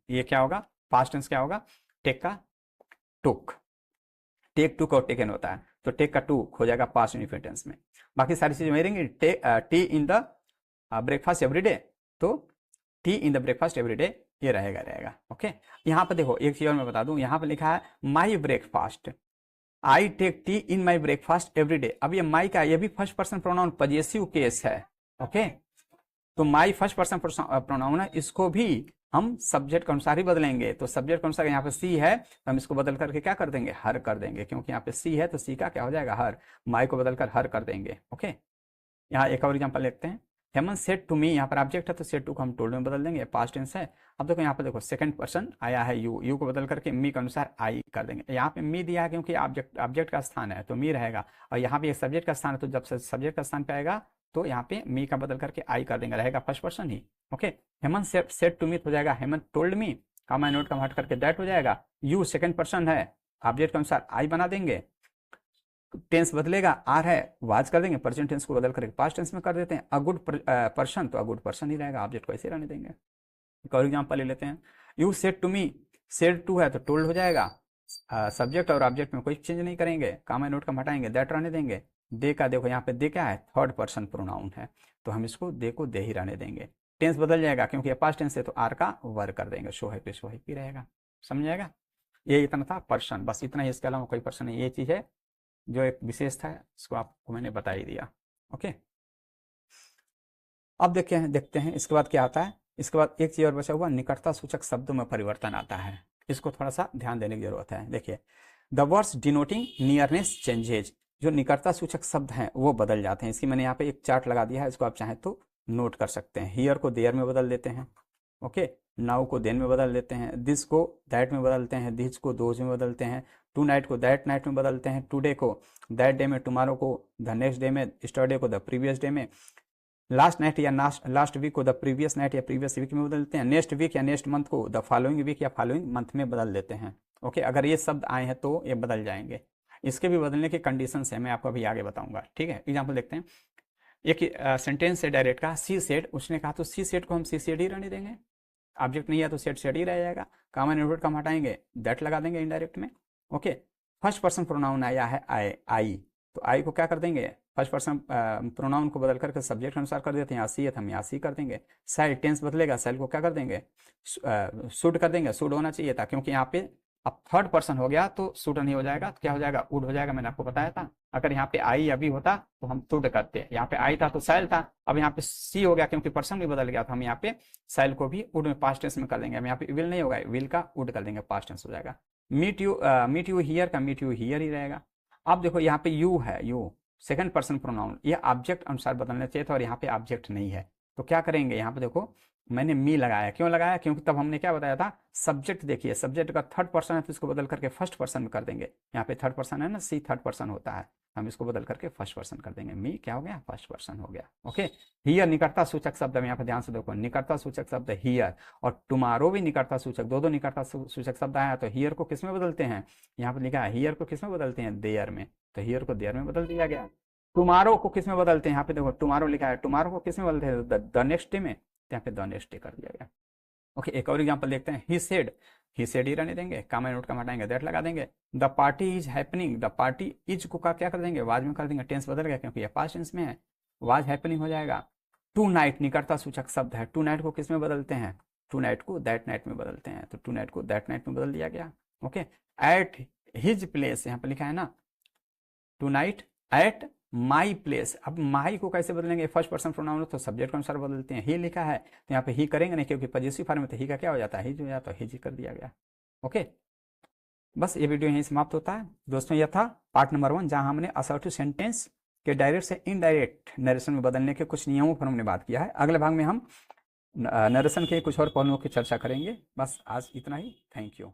ये क्या होगा, पास्ट टेंस क्या होगा, टेक का टुक, टेक टुक और टेकन होता है, तो टेक का टुक हो जाएगा पास्ट इनफिनिट टेंस में। बाकी सारी चीजें रहेंगी। Tea in the breakfast everyday, तो tea in the breakfast everyday ये रहेगा। ओके, यहाँ पर देखो, एक चीज और मैं बता दूं, यहाँ पर लिखा है my breakfast, I take tea in my breakfast everyday. अब ये माई का, ये भी first person pronoun possessive case है। ओके, तो माई फर्स्ट पर्सन प्रोनाउन है, इसको भी हम सब्जेक्ट के अनुसार ही बदलेंगे। तो सब्जेक्ट के अनुसार यहाँ पे सी है तो हम इसको बदल करके क्या कर देंगे, हर कर देंगे, क्योंकि यहाँ पे सी है तो सी का क्या हो जाएगा, हर। माई को बदलकर हर कर देंगे। ओके, यहाँ एक और एग्जांपल देखते हैं। हेमंत सेड टू मी, यहाँ पर ऑब्जेक्ट है तो सेड टू को हम टोल्ड में बदल देंगे, पास्ट टेंस है। अब देखो, यहाँ पर देखो, सेकंड पर्सन आया है यू, यू को बदल करके मी के अनुसार आई कर देंगे। यहाँ पे मी दिया है क्योंकि ऑब्जेक्ट का स्थान है तो मी रहेगा, और यहाँ पे सब्जेक्ट का स्थान है तो जब सब्जेक्ट का स्थान पे आएगा तो यहाँ पे मी का बदल करके आई कर देंगे, रहेगा फर्स्ट पर्सन ही। Okay, Hemant said to me हो जाएगा Hemant told me, comma note का हट करके दैट हो जाएगा। यू सेकंड पर्सन है, ऑब्जेक्ट के अनुसार आई बना देंगे, टेंस बदलेगा, आर है वाज कर देंगे, प्रेजेंट टेंस को बदल करके पास्ट टेंस में कर देते हैं। अ गुड पर्सन, तो अ गुड पर्सन ही रहेगा, ऑब्जेक्ट को ऐसे रहने देंगे। एक और एग्जांपल ले लेते हैं। You said to me, said to है तो टोल्ड हो जाएगा, सब्जेक्ट और ऑब्जेक्ट में कोई चेंज नहीं करेंगे, कामा नोट का हटाएंगे, दैट रहने देंगे। दे का देखो, यहाँ पे दे क्या है, थर्ड पर्सन प्रोनाउन है, तो हम इसको दे को दे ही रहने देंगे। टेंस बदल जाएगा क्योंकि ये पास्ट टेंस है तो आर का वर कर देंगे, शो है पे शो है पी रहेगा। समझ जाएगा, ये इतना था पर्सन, बस इतना ही, इसके अलावा कोई पर्सन नहीं। ये चीज है जो एक विशेष था, इसको आपको मैंने बता ही दिया। ओके, अब देखते हैं इसके बाद क्या आता है। इसके बाद एक चीज और बचा हुआ, निकटता सूचक शब्दों में परिवर्तन आता है, इसको थोड़ा सा ध्यान देने की जरूरत है। देखिए, the words denoting nearness changes, जो निकटता सूचक शब्द हैं वो बदल जाते हैं। इसकी मैंने यहाँ पे एक चार्ट लगा दिया है, इसको आप चाहें तो नोट कर सकते हैं। हियर को देयर में बदल देते हैं, ओके, नाउ को देन में बदल देते हैं, दिस को दैट में बदलते हैं, दिस को दोज में बदलते हैं, टू नाइट को दैट नाइट में बदलते हैं, टुडे को दैट डे में, टुमारो को द नेक्स्ट डे में, स्टरडे को द प्रीवियस डे में, लास्ट नाइट या लास्ट वीक को द प्रीवियस नाइट या प्रीवियस वीक में बदलते हैं, नेक्स्ट वीक या नेक्स्ट मंथ को द फॉलोइंग वीक या फॉलोइंग मंथ में बदल देते हैं। ओके, अगर ये शब्द आए हैं तो ये बदल जाएंगे। इसके भी बदलने के कंडीशन है, मैं आपको अभी आगे बताऊंगा। ठीक है, एग्जाम्पल देखते हैं। एक सेंटेंस है डायरेक्ट का, सी सेड, उसने कहा, तो सी सेड को हम सी सेड ही रहने देंगे, ऑब्जेक्ट नहीं है तो सेड सेड ही रह जाएगा, कॉमन इनवर्ट का हटाएंगे, दैट लगा देंगे इनडायरेक्ट में। ओके, फर्स्ट पर्सन प्रोनाउन आया है आई, तो आई को क्या कर देंगे, फर्स्ट पर्सन प्रोनाउन को बदल करके सब्जेक्ट अनुसार कर देते हैं, यहाँ सी है तो हम यहाँ सी कर देंगे। सेल, टेंस बदलेगा, सेल को क्या कर देंगे, शुड कर देंगे, शुड होना चाहिए था, क्योंकि यहाँ पे अब थर्ड पर्सन हो गया तो शुड नहीं हो जाएगा, तो क्या हो जाएगा, वुड हो जाएगा, मैंने आपको बताया था। अगर यहाँ पे आई अभी होता तो हम शुड करते, यहाँ पे आई था तो सेल था, अब यहाँ पे सी हो गया क्योंकि पर्सन भी बदल गया, तो हम यहाँ पे सेल को भी वुड में पास्ट टेंस में कर देंगे। हम यहाँ पे विल नहीं होगा, विल का वुड कर देंगे, पास्ट टेंस हो जाएगा। मीट यू हियर का मीट यू हियर ही रहेगा। अब देखो, यहाँ पे यू है, यू सेकंड पर्सन प्रोनाउन, ये ऑब्जेक्ट अनुसार बदलना चाहिए था, और यहाँ पे ऑब्जेक्ट नहीं है, तो क्या करेंगे, यहाँ पे देखो मैंने मी लगाया, क्यों लगाया, क्योंकि तब हमने क्या बताया था, सब्जेक्ट देखिए, सब्जेक्ट का थर्ड पर्सन है तो इसको बदल करके फर्स्ट पर्सन में कर देंगे। यहाँ पे थर्ड पर्सन है ना, सी थर्ड पर्सन होता है, हम इसको बदल करके फर्स्ट पर्सन कर देंगे, मी क्या हो गया, फर्स्ट पर्सन हो गया। ओके, हियर निकटता सूचक शब्द है, यहाँ पे ध्यान से देखो, निकटता सूचक शब्द है हियर, और टुमारो भी निकटता सूचक, दो निकटता सूचक शब्द आया, तो हियर को किस में बदलते हैं, यहाँ पे लिखा है हियर को किस में बदलते हैं, देयर में, तो हियर को देयर में बदल दिया गया। टुमारो को किस में बदलते हैं, यहाँ पे देखो टुमारो लिखा है, टुमारो को किस में बदलते हैं, द नेक्स्ट डे में, यहाँ पे द नेक्स्ट डे कर दिया गया। ओके, एक और एग्जांपल देखते हैं, ही सेड ही रहने देंगे, काम नोट का हटाएंगे, दैट लगा देंगे। The party is happening, the party is को का क्या कर देंगे, वाज में कर देंगे, टेंस बदल गया क्योंकि ये पास्ट टेंस में है, वाज हैपनिंग हो जाएगा। टू नाइट निकटता सूचक शब्द है, टू नाइट को किस में बदलते हैं, टू नाइट को दैट नाइट में बदलते हैं, तो टू नाइट को दैट नाइट में बदल दिया गया। ओके, एट हिज प्लेस, यहाँ पे लिखा है ना tonight at my place, अब माई को कैसे बदलेंगे, फर्स्ट पर्सन प्रोनाउन तो सब्जेक्ट के अनुसार बदलते हैं, ही लिखा है तो यहाँ पे ही करेंगे नहीं, क्योंकि पॉजिटिव फॉर्म में तो ही का क्या हो जाता है, ही जो जाता है, ही कर दिया गया। ओके, बस ये वीडियो यहीं समाप्त होता है दोस्तों। यह था पार्ट नंबर 1, जहां हमने असर्टिव सेंटेंस के डायरेक्ट से इनडायरेक्ट नरेशन में बदलने के कुछ नियमों पर हमने बात किया है। अगले भाग में हम नरेशन के कुछ और पहलुओं की चर्चा करेंगे। बस आज इतना ही, थैंक यू।